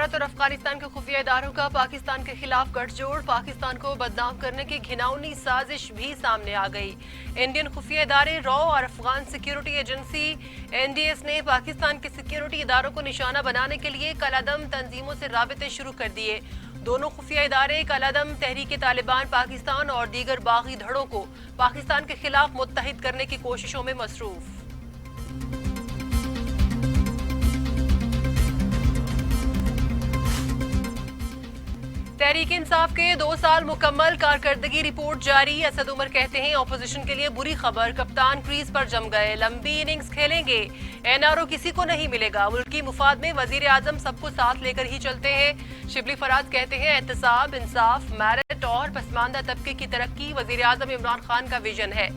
भारत और अफगानिस्तान के खुफिया इदारों का पाकिस्तान के खिलाफ गठजोड़, पाकिस्तान को बदनाम करने की घिनौनी साजिश भी सामने आ गई। इंडियन खुफिया इदारे रॉ और अफगान सिक्योरिटी एजेंसी एनडीएस ने पाकिस्तान के सिक्योरिटी इदारों को निशाना बनाने के लिए कलादम तंजीमों से राबिते शुरू कर दिए। दोनों खुफिया इदारे कलादम, तहरीक तालिबान पाकिस्तान और दीगर बागी धड़ों को पाकिस्तान के खिलाफ मुत्तहिद करने की कोशिशों में मसरूफ। तहरीक इंसाफ के 2 साल मुकम्मल कारकर्दगी रिपोर्ट जारी। असद उमर कहते हैं ऑपोजिशन के लिए बुरी खबर, कप्तान क्रीज पर जम गए, लंबी इनिंग्स खेलेंगे, एनआरओ किसी को नहीं मिलेगा, मुल्की मुफाद में वजीर आजम सबको साथ लेकर ही चलते हैं। शिबली फराज कहते हैं एहतसाब, इंसाफ, मेरिट और पसमानदा तबके की तरक्की वजीर आजम इमरान खान का विजन है।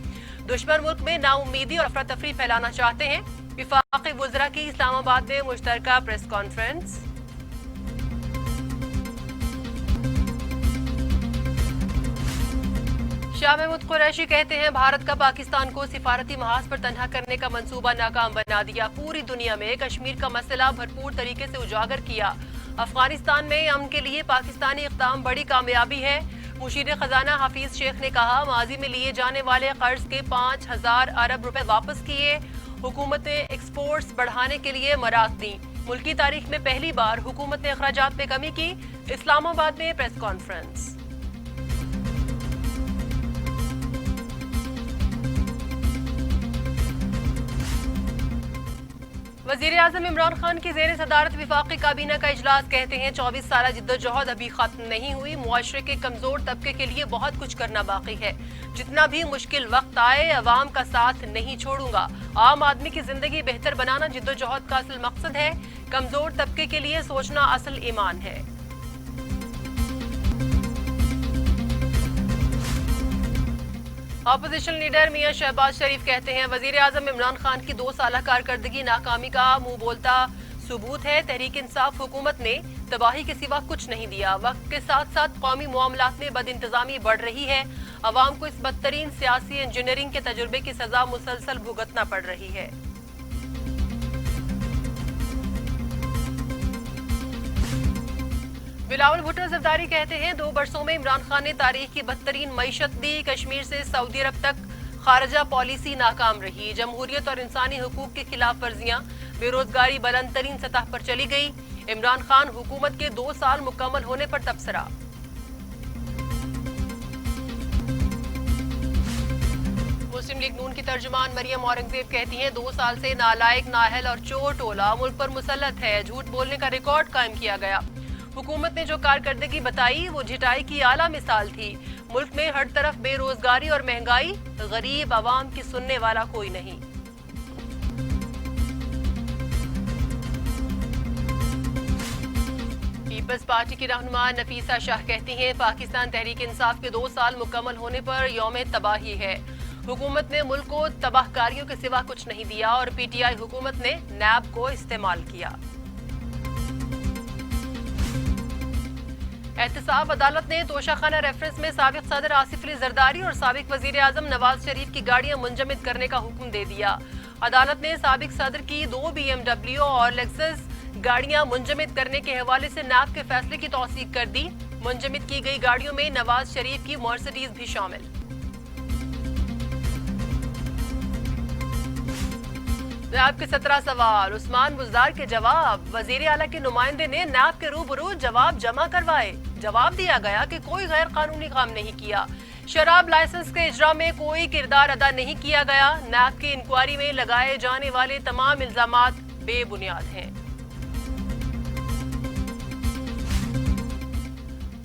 दुश्मन मुल्क में नाउम्मीदी और अफरा तफरी फैलाना चाहते हैं। विफाकी वुज़रा की इस्लामाबाद में मुश्तरका प्रेस कॉन्फ्रेंस। शाह महमूद कुरैशी कहते हैं भारत का पाकिस्तान को सिफारती महाज पर तन्हा करने का मंसूबा नाकाम बना दिया। पूरी दुनिया में कश्मीर का मसला भरपूर तरीके से उजागर किया। अफगानिस्तान में अमन के लिए पाकिस्तानी इक़दाम बड़ी कामयाबी है। मुशीर खजाना हफीज शेख ने कहा माजी में लिए जाने वाले कर्ज के 5,000 अरब रुपए वापस किए। हुकूमत ने एक्सपोर्ट्स बढ़ाने के लिए मराद दी। मुल्की तारीख में पहली बार हुकूमत ने अखराजात में कमी की। इस्लामाबाद में प्रेस कॉन्फ्रेंस। वजीर आजम इमरान खान की ज़ेर सदारत विफाकी काबीना का इजलास। कहते हैं 24 साल जिद्दोजहद अभी खत्म नहीं हुई। मुआशरे के कमजोर तबके के लिए बहुत कुछ करना बाकी है। जितना भी मुश्किल वक्त आए अवाम का साथ नहीं छोड़ूंगा। आम आदमी की जिंदगी बेहतर बनाना जिद्दोजहद का असल मकसद है। कमजोर तबके के लिए सोचना असल ईमान है। अपोजिशन लीडर मियां शहबाज शरीफ कहते हैं वजीर आजम इमरान खान की 2 साल कारकर्दगी नाकामी का मुंह बोलता सबूत है। तहरीक इंसाफ हुकूमत ने तबाही के सिवा कुछ नहीं दिया। वक्त के साथ साथ कौमी मामलात में बदइंतजामी बढ़ रही है। अवाम को इस बदतरीन सियासी इंजीनियरिंग के तजुर्बे की सजा मुसलसल भुगतना पड़ रही है। बिलावल भुट्टो ज़रदारी कहते हैं 2 बरसों में इमरान खान ने तारीख की बदतरीन मईशत दी। कश्मीर से सऊदी अरब तक खारजा पॉलिसी नाकाम रही। जमहूरियत और इंसानी हुकूक की खिलाफ वर्जियां, बेरोजगारी बुलंद तरीन सतह पर चली गई। इमरान खान हुकूमत के 2 साल मुकम्मल होने पर तबसरा। मुस्लिम लीग नून की तर्जुमान मरियम औरंगजेब कहती हैं 2 साल से नालायक, नाअहल और चोर टोला मुल्क पर मुसल्लत है। झूठ बोलने का रिकॉर्ड कायम किया गया। हुकूमत ने जो कारकर्दगी बताई वो झिटाई की आला मिसाल थी। मुल्क में हर तरफ बेरोजगारी और महंगाई, गरीब आवाम की सुनने वाला कोई नहीं। पीपल्स पार्टी की रहनुमा नफीसा शाह कहती हैं पाकिस्तान तहरीक इंसाफ के 2 साल मुकम्मल होने पर यौम तबाही है। हुकूमत ने मुल्क को तबाहकारियों के सिवा कुछ नहीं दिया और पीटीआई हुकूमत ने नैब को इस्तेमाल किया। एहतसाब अदालत ने तोशाखाना रेफरेंस में साबिक सदर आसिफ अली जरदारी और साबिक वजीर आजम नवाज शरीफ की गाड़ियां मुंजमद करने का हुक्म दे दिया। अदालत ने साबिक सदर की 2 BMW और लेक्सस गाड़ियां मुंजमद करने के हवाले से नैब के फैसले की तौसीक कर दी। मुंजमद की गई गाड़ियों में नवाज शरीफ की मर्सिडीज भी शामिल। नैब के 17 सवाल, उस्मान बुज़दार के जवाब। वजीर आला के नुमाइंदे ने नैब के रूबरू जवाब जमा करवाए। जवाब दिया गया कि कोई गैर कानूनी काम नहीं किया। शराब लाइसेंस के इजरा में कोई किरदार अदा नहीं किया गया। नैब की इंक्वायरी में लगाए जाने वाले तमाम इल्जामात बेबुनियाद हैं।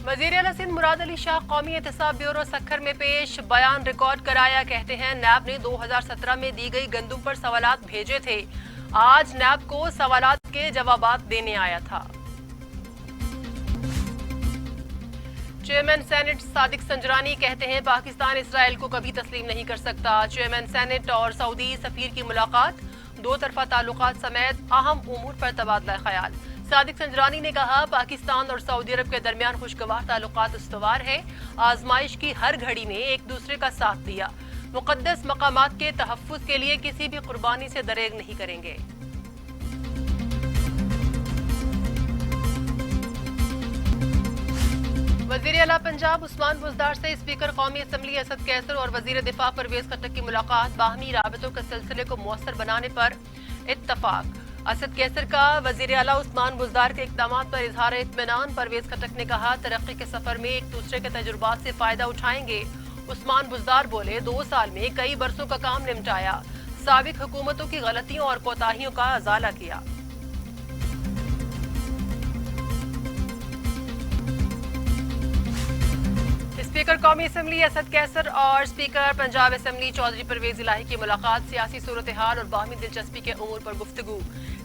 वजीर आला सिंध मुराद अली शाह कौमी एहतसाब ब्यूरो सक्खर में पेश बयान रिकॉर्ड कराया। कहते हैं नैब ने 2017 में दी गई गंदुम पर सवालात भेजे थे। आज नैब को सवालात के जवाबात देने आया था। चेयरमैन सेनेट सादिक संजरानी कहते हैं पाकिस्तान इसराइल को कभी तस्लीम नहीं कर सकता। चेयरमैन सेनेट और सऊदी सफीर की मुलाकात, 2 तरफा ताल्लुकात समेत अहम उमूर पर तबादला ख्याल। सादिक संजरानी ने कहा पाकिस्तान और सऊदी अरब के दरमियान खुशगवार ताल्लुकात इस्तवार है। आजमाइश की हर घड़ी में एक दूसरे का साथ दिया। मुकद्दस मकामात के तहफ्फुज के लिए किसी भी कुर्बानी से दरेग नहीं करेंगे। वजीर आला पंजाब उस्मान बुज़दार से स्पीकर कौमी असम्बली असद कैसर और वजीर दिफा परवेज खट्टक की मुलाकात, बाहमी राबतों के सिलसिले को मौसर बनाने पर इत्तफाक। असद कैसर का वजीर आला उस्मान बुज़दार के इक़दाम पर इजहार इत्मीनान। परवेज खट्टक ने कहा, तरक्की के सफर में एक दूसरे के तजुर्बात से फायदा उठाएंगे। उस्मान बुज़दार बोले, 2 साल में कई बरसों का काम निपटाया, साबिक हुकूमतों की गलतियों और कोताहियों का अजाला किया। स्पीकर कौमी असम्बली असद कैसर और स्पीकर पंजाब असम्बली चौधरी परवेज इलाही की मुलाकात, सियासी सूरत हाल और बाहमी दिलचस्पी के उमूर पर गुफ्तगू।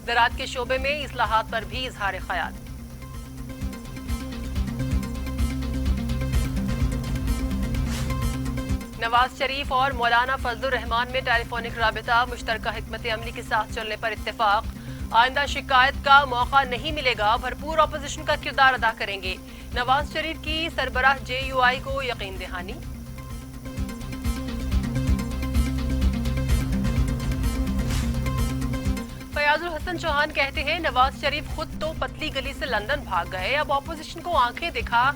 ज़राअत के शोबे में इस्लाहात पर भी इजहार ख्याल। नवाज शरीफ और मौलाना फजलुर रहमान में टेलीफोनिक राबिता, मुश्तरका हिकमत अमली के साथ चलने पर इत्तेफाक। आइंदा शिकायत का मौका नहीं मिलेगा, भरपूर अपोजिशन का किरदार अदा करेंगे। नवाज शरीफ की सरबराह JUI को यकीन दहानी। फयाजुल हसन चौहान कहते हैं, नवाज शरीफ खुद तो पतली गली से लंदन भाग गए, अब अपोजिशन को आंखें दिखा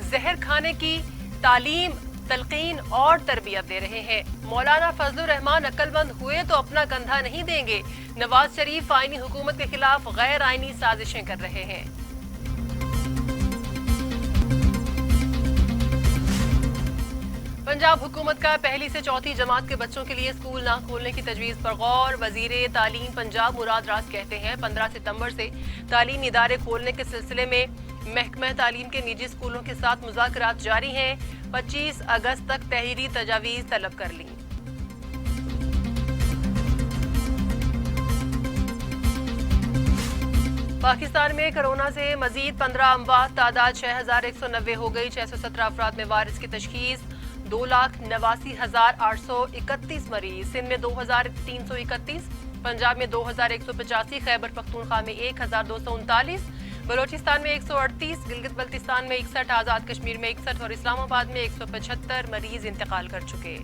जहर खाने की तालीम, तलकीन और तरबियत दे रहे हैं। मौलाना फजलुर रहमान अक्लमंद हुए तो अपना कंधा नहीं देंगे। नवाज शरीफ आईनी हुकूमत के खिलाफ गैर आईनी साजिशें कर रहे हैं। पंजाब हुकूमत का पहली से चौथी जमात के बच्चों के लिए स्कूल ना खोलने की तजवीज़ पर गौर। वजीर तालीम पंजाब मुराद राज कहते हैं, 15 सितंबर से तालीमी इदारे खोलने के सिलसिले में महकमा तालीम के निजी स्कूलों के साथ मुज़ाकरात जारी हैं। 25 अगस्त तक तहरीरी तजावीज़ तलब कर ली। पाकिस्तान में कोरोना से मजीद 15 अमवात, तादाद 6190 हो गई। 617 अफराद में वायरस की तशखीस। 2,89,831 मरीज। सिंध में 2,331, पंजाब में 2,185, खैबर पख्तूनख्वा में 1,239, बलोचिस्तान में 138, गिलगित बल्तिस्तान में 61, आज़ाद कश्मीर में 61 और इस्लामाबाद में 175 मरीज इंतकाल कर चुके।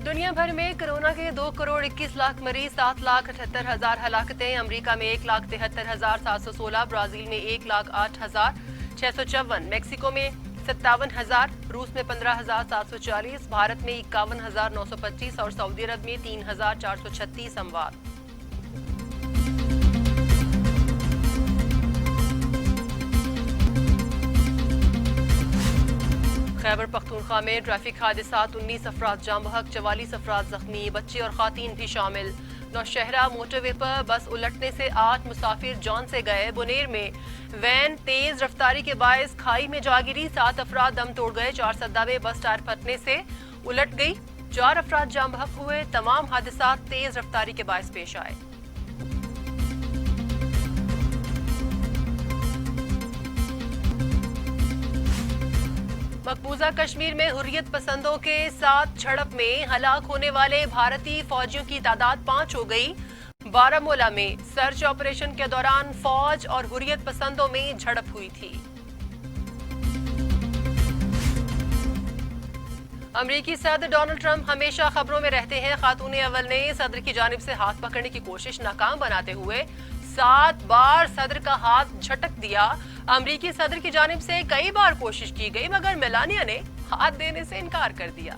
दुनिया भर में कोरोना के 2 करोड़ 21 लाख मरीज, 7,78,000 हलाकतें। अमरीका में 1,73,716, ब्राजील में 1,08,654, मेक्सिको में 57,000, रूस में 15,740, भारत में 51,925 और सऊदी अरब में 3,436 अमवात। खैबर पख्तूनख्वा में ट्रैफिक हादसात, 19 अफराद जाम बहक, 44 अफराद जख्मी, बच्चे और खातीन भी शामिल। नौशहरा मोटरवे पर बस उलटने से 8 मुसाफिर जान से गए। बुनेर में वैन तेज रफ्तारी के बायस खाई में जा गिरी, 7 अफराद दम तोड़ गए। 4 सद्दा में बस टायर फटने से उलट गई, 4 अफराद जाम बहक हुए। तमाम हादसात तेज रफ्तारी के बायस पेश आए। मकबूजा कश्मीर में हुर्रियत पसंदों के साथ झड़प में हलाक होने वाले भारतीय फौजियों की तादाद 5 हो गई। बारामूला में सर्च ऑपरेशन के दौरान फौज और हुर्रियत पसंदों में झड़प हुई थी। अमरीकी सदर डोनाल्ड ट्रंप हमेशा खबरों में रहते हैं। खातून अव्वल ने सदर की जानिब से हाथ पकड़ने की कोशिश नाकाम बनाते हुए 7 बार सदर का हाथ झटक दिया। अमरीकी सदर की जानिब से कई बार कोशिश की गई, मगर मेलानिया ने हाथ देने से इनकार कर दिया।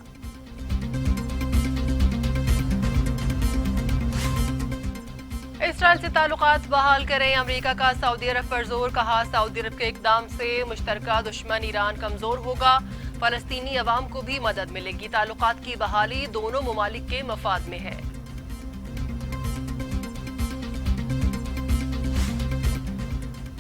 इसराइल से ताल्लुकात बहाल करें अमरीका का सऊदी अरब पर जोर, कहा सऊदी अरब के इकदाम से मुश्तरका दुश्मन ईरान कमजोर होगा, फलस्तीनी अवाम को भी मदद मिलेगी। ताल्लुकात की बहाली दोनों मुमालिक के मफाद में है।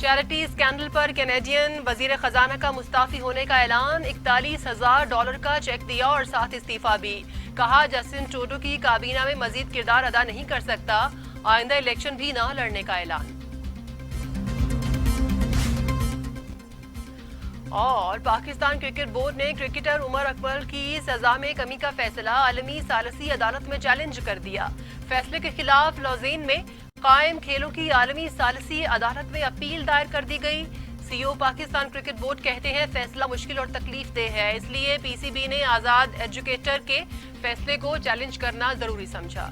चैरिटी स्कैंडल पर कैनेडियन वजीर खजाना का मुस्ताफी होने का ऐलान, $41,000 का चेक दिया और साथ इस्तीफा भी। कहा जस्टिन ट्रूडो की काबीना में मजीद किरदार अदा नहीं कर सकता, आइंदा इलेक्शन भी न लड़ने का ऐलान। और पाकिस्तान क्रिकेट बोर्ड ने क्रिकेटर उमर अकमल की सजा में कमी का फैसला आलमी सालसी अदालत में चैलेंज कर दिया। फैसले के खिलाफ लॉजेन में कायम खेलों की आलमी सालसी अदालत में अपील दायर कर दी गई। CEO पाकिस्तान क्रिकेट बोर्ड कहते हैं फैसला मुश्किल और तकलीफ देह है, इसलिए PCB ने आजाद एजुकेटर के फैसले को चैलेंज करना जरूरी समझा।